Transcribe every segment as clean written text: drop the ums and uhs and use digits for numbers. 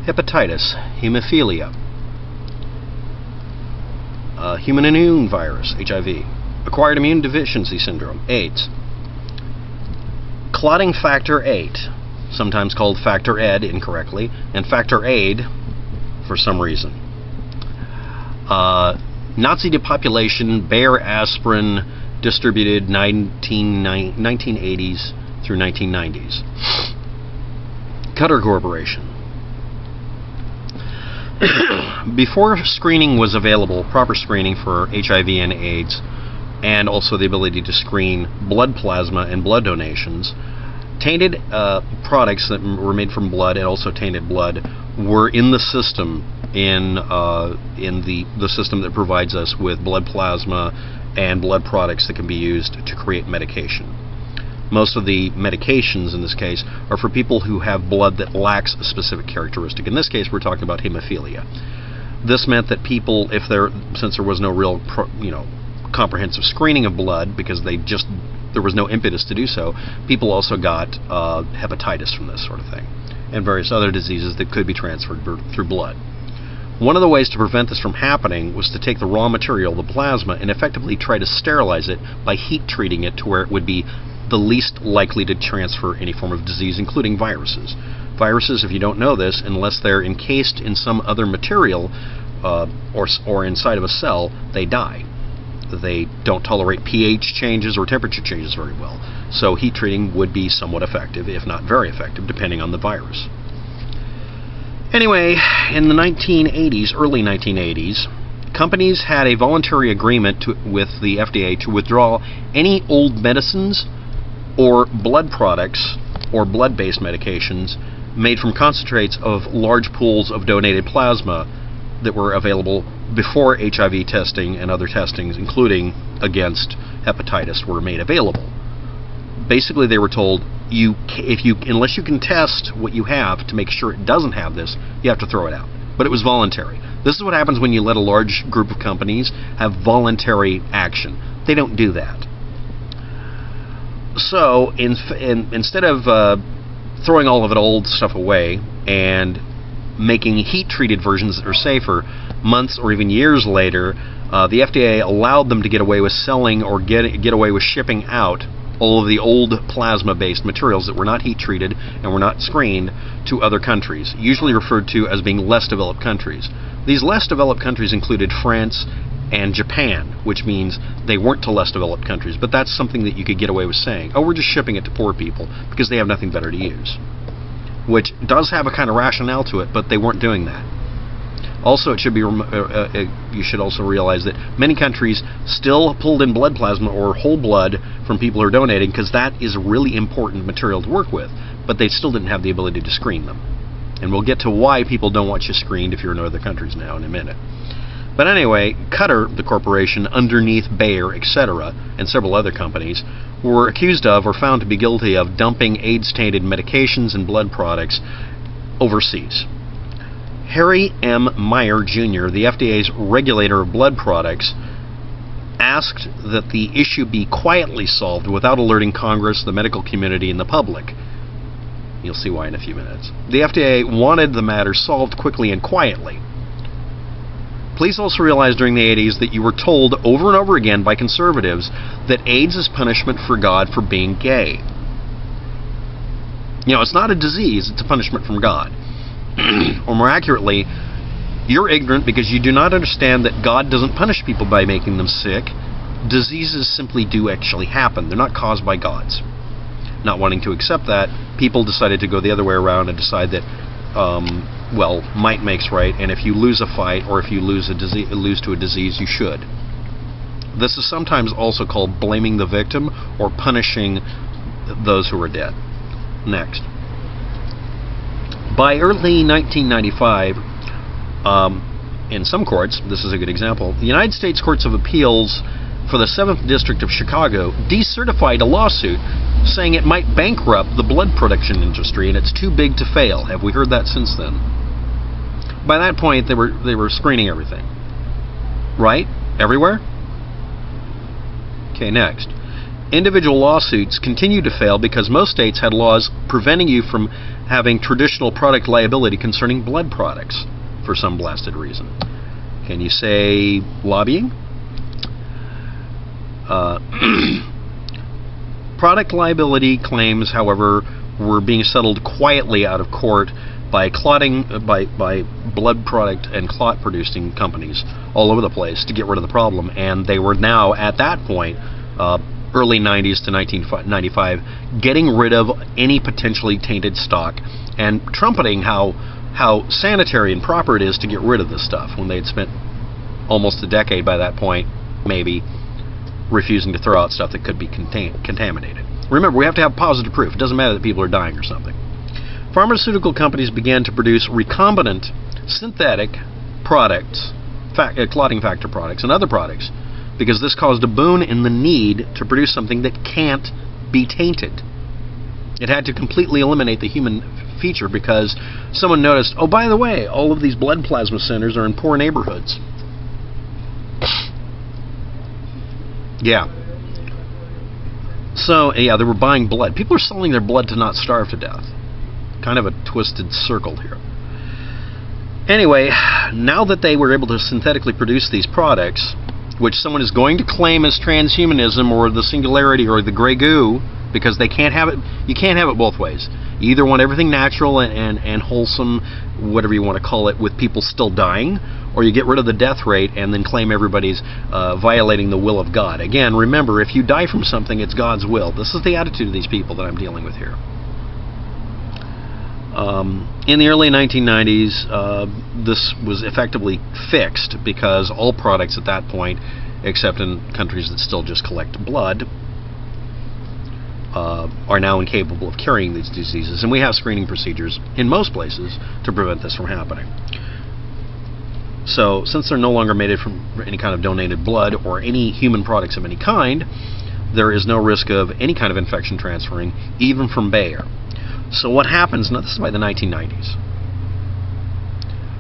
hepatitis, hemophilia, human immune virus, HIV, acquired immune deficiency syndrome, AIDS, clotting factor 8, sometimes called factor Ed incorrectly, and factor Aid for some reason. Nazi depopulation, Bayer aspirin, distributed 1980s through 1990s. Cutter Corporation. Before screening was available, proper screening for HIV and AIDS, and also the ability to screen blood plasma and blood donations, tainted products that were made from blood and also tainted blood were in the system, in the system that provides us with blood plasma and blood products that can be used to create medication. Most of the medications in this case are for people who have blood that lacks a specific characteristic. In this case, we're talking about hemophilia. This meant that people, since there was no real, comprehensive screening of blood, because there was no impetus to do so, people also got hepatitis from this sort of thing, and various other diseases that could be transferred through blood. One of the ways to prevent this from happening was to take the raw material, the plasma, and effectively try to sterilize it by heat treating it to where it would be the least likely to transfer any form of disease, including viruses. Viruses, if you don't know this, unless they're encased in some other material or inside of a cell, they die. They don't tolerate pH changes or temperature changes very well. So heat treating would be somewhat effective, if not very effective, depending on the virus. Anyway, in the 1980s, early 1980s, companies had a voluntary agreement with the FDA to withdraw any old medicines or blood products or blood-based medications made from concentrates of large pools of donated plasma that were available before HIV testing and other testings, including against hepatitis, were made available. Basically, they were told, unless you can test what you have to make sure it doesn't have this, you have to throw it out. But it was voluntary. This is what happens when you let a large group of companies have voluntary action. They don't do that. So instead of throwing all of the old stuff away and making heat-treated versions that are safer, months or even years later, the FDA allowed them to get away with selling or get away with shipping out all of the old plasma-based materials that were not heat-treated and were not screened to other countries, usually referred to as being less developed countries. These less developed countries included France and Japan, which means they weren't to less developed countries, but that's something that you could get away with saying, oh, we're just shipping it to poor people because they have nothing better to use. Which does have a kind of rationale to it, but they weren't doing that. Also, it should be you should also realize that many countries still pulled in blood plasma or whole blood from people who are donating, because that is really important material to work with, but they still didn't have the ability to screen them. And we'll get to why people don't want you screened if you're in other countries now in a minute. But anyway, Cutter, the corporation underneath Bayer, etc., and several other companies, were accused of or found to be guilty of dumping AIDS-tainted medications and blood products overseas. Harry M. Meyer, Jr., the FDA's regulator of blood products, asked that the issue be quietly solved without alerting Congress, the medical community, and the public. You'll see why in a few minutes. The FDA wanted the matter solved quickly and quietly. Please also realize during the 80s that you were told over and over again by conservatives that AIDS is punishment for God for being gay. It's not a disease, it's a punishment from God. Or more accurately, you're ignorant because you do not understand that God doesn't punish people by making them sick. Diseases simply do actually happen. They're not caused by gods. Not wanting to accept that, people decided to go the other way around and decide that might makes right, and if you lose a fight or if you lose to a disease, you should. This is sometimes also called blaming the victim or punishing those who are dead. Next. By early 1995, in some courts, this is a good example, the United States Courts of Appeals for the 7th District of Chicago decertified a lawsuit saying it might bankrupt the blood production industry and it's too big to fail. Have we heard that since then? By that point, they were screening everything. Right? Everywhere? Okay, next. individual lawsuits continued to fail because most states had laws preventing you from having traditional product liability concerning blood products for some blasted reason. Can you say lobbying? Product liability claims, however, were being settled quietly out of court by blood product and clot producing companies all over the place to get rid of the problem, and they were now at that point, early 90s to 1995, getting rid of any potentially tainted stock and trumpeting how sanitary and proper it is to get rid of this stuff when they had spent almost a decade by that point, maybe, refusing to throw out stuff that could be contaminated. Remember, we have to have positive proof. It doesn't matter that people are dying or something. Pharmaceutical companies began to produce recombinant synthetic products, clotting factor products, and other products, because this caused a boon in the need to produce something that can't be tainted. It had to completely eliminate the human feature because someone noticed, oh, by the way, all of these blood plasma centers are in poor neighborhoods. Yeah. So, yeah, they were buying blood. People are selling their blood to not starve to death. Kind of a twisted circle here. Anyway, now that they were able to synthetically produce these products, which someone is going to claim as transhumanism or the singularity or the gray goo, because they can't have it, you can't have it both ways. You either want everything natural and wholesome, whatever you want to call it, with people still dying, or you get rid of the death rate and then claim everybody's violating the will of God. Again, remember, if you die from something, it's God's will. This is the attitude of these people that I'm dealing with here. In the early 1990s, this was effectively fixed because all products at that point, except in countries that still just collect blood, are now incapable of carrying these diseases, and we have screening procedures in most places to prevent this from happening. So, since they're no longer made from any kind of donated blood or any human products of any kind, there is no risk of any kind of infection transferring, even from Bayer. So what happens, now this is by the 1990s.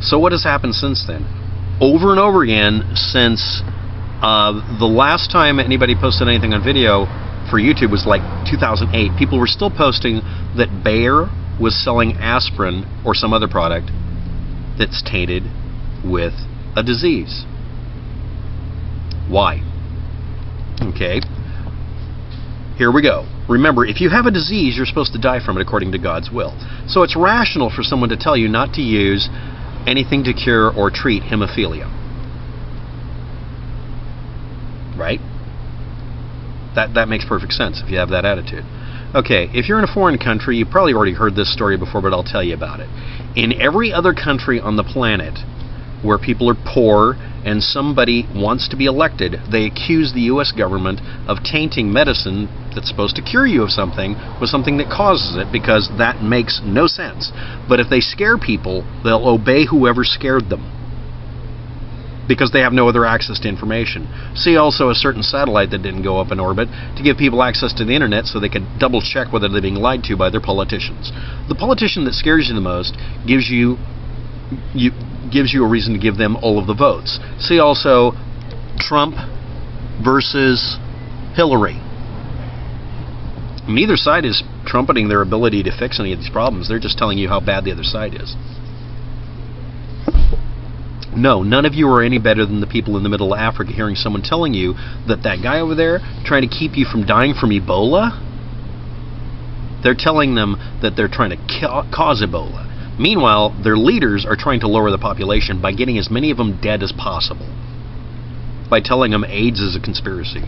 So what has happened since then? Over and over again, since the last time anybody posted anything on video for YouTube was like 2008, people were still posting that Bayer was selling aspirin or some other product that's tainted with a disease. Why? Okay. Here we go. Remember, if you have a disease, you're supposed to die from it according to God's will. So it's rational for someone to tell you not to use anything to cure or treat hemophilia. Right? That makes perfect sense if you have that attitude. Okay, if you're in a foreign country, you probably already heard this story before, but I'll tell you about it. In every other country on the planet where people are poor and somebody wants to be elected, they accuse the U.S. government of tainting medicine that's supposed to cure you of something with something that causes it, because that makes no sense. But if they scare people, they'll obey whoever scared them, because they have no other access to information. See also a certain satellite that didn't go up in orbit to give people access to the internet so they could double check whether they're being lied to by their politicians. The politician that scares you the most gives you a reason to give them all of the votes. See also Trump versus Hillary. Neither side is trumpeting their ability to fix any of these problems. They're just telling you how bad the other side is. No, none of you are any better than the people in the middle of Africa hearing someone telling you that that guy over there trying to keep you from dying from Ebola, they're telling them that they're trying to cause Ebola. Meanwhile, their leaders are trying to lower the population by getting as many of them dead as possible, by telling them AIDS is a conspiracy.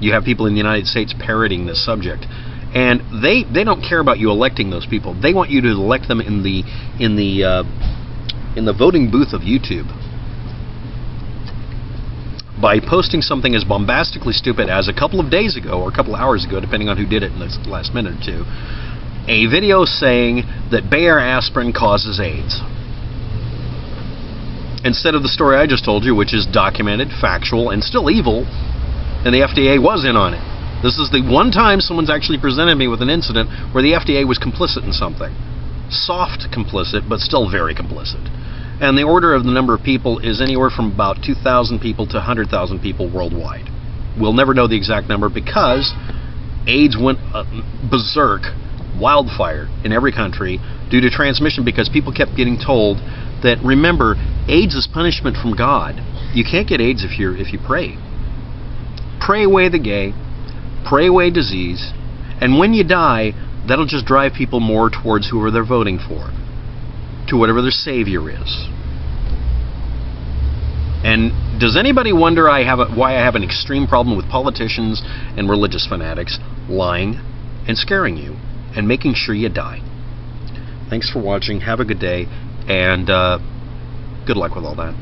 You have people in the United States parroting this subject, and they don't care about you electing those people. They want you to elect them in the voting booth of YouTube by posting something as bombastically stupid as a couple of days ago or a couple of hours ago, depending on who did it in the last minute or two, a video saying that Bayer aspirin causes AIDS. Instead of the story I just told you, which is documented, factual, and still evil, and the FDA was in on it. This is the one time someone's actually presented me with an incident where the FDA was complicit in something. Soft complicit, but still very complicit. And the order of the number of people is anywhere from about 2,000 people to 100,000 people worldwide. We'll never know the exact number because AIDS went berserk, wildfire in every country due to transmission, because people kept getting told that, remember, AIDS is punishment from God. You can't get AIDS if you pray. Pray away the gay, pray away disease, and when you die, that'll just drive people more towards whoever they're voting for, to whatever their savior is. And does anybody wonder why I have an extreme problem with politicians and religious fanatics lying and scaring you and making sure you die? Thanks for watching. Have a good day, and good luck with all that.